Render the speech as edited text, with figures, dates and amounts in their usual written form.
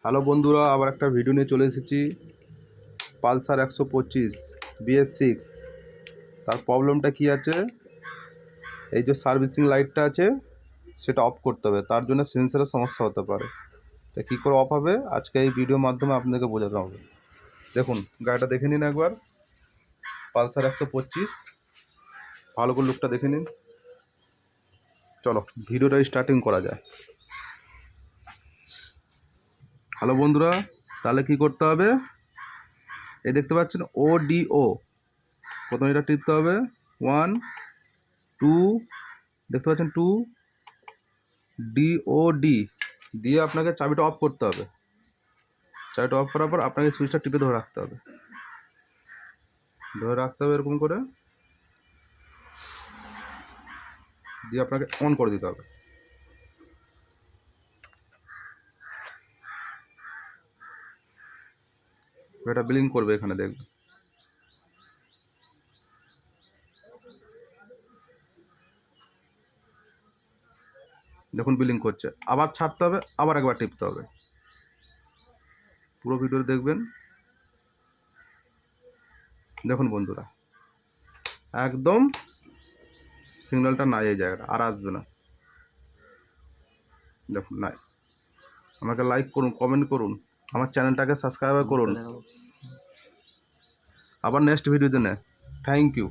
Hello বন্ধুরা, আবার একটা ভিডিও নিয়ে চলে এসেছি। Pulsar 125 BS6। তার প্রবলেমটা কি আছে, এই যে সার্ভিসিং লাইটটা আছে সেটা অফ করতে হবে, তার জন্য সেন্সরের সমস্যা হতে পারে। তা কী করে অফ হবে আজকে এই ভিডিওর মাধ্যমে আপনাদেরকে বোঝাতে হবে। দেখুন গাড়িটা দেখে নিন একবার, পালসার 125, ভালো করে লুকটা দেখে নিন। চলো ভিডিওটা স্টার্টিং করা যায়। হ্যালো বন্ধুরা, তাহলে কি করতে হবে, এই দেখতে পাচ্ছেন ODO, প্রথমে এটা টিপতে হবে। 1 2, দেখতে পাচ্ছেন 2 DOD দিয়ে আপনাকে চাবিটা অফ করতে হবে। চাবিটা অফ করার পর আপনাকে সুইচটা টিপে ধরে রাখতে হবে, এরকম করে দিয়ে আপনাকে অন করে দিতে হবে। এটা ব্লিঙ্ক করবে, এখানে দেখবেন। দেখুন ব্লিঙ্ক করছে, আবার ছাড়তে হবে, আবার একবার টিপতে হবে। পুরো ভিডিও দেখবেন। দেখুন বন্ধুরা, একদম সিগন্যালটা নাই, এই জায়গাটা আর আসবে না। দেখুন নাই। আমাকে লাইক করুন, কমেন্ট করুন, আমার চ্যানেলটাকে সাবস্ক্রাইব করুন। আবার নেক্সট ভিডিওতে নেয়। Thank you.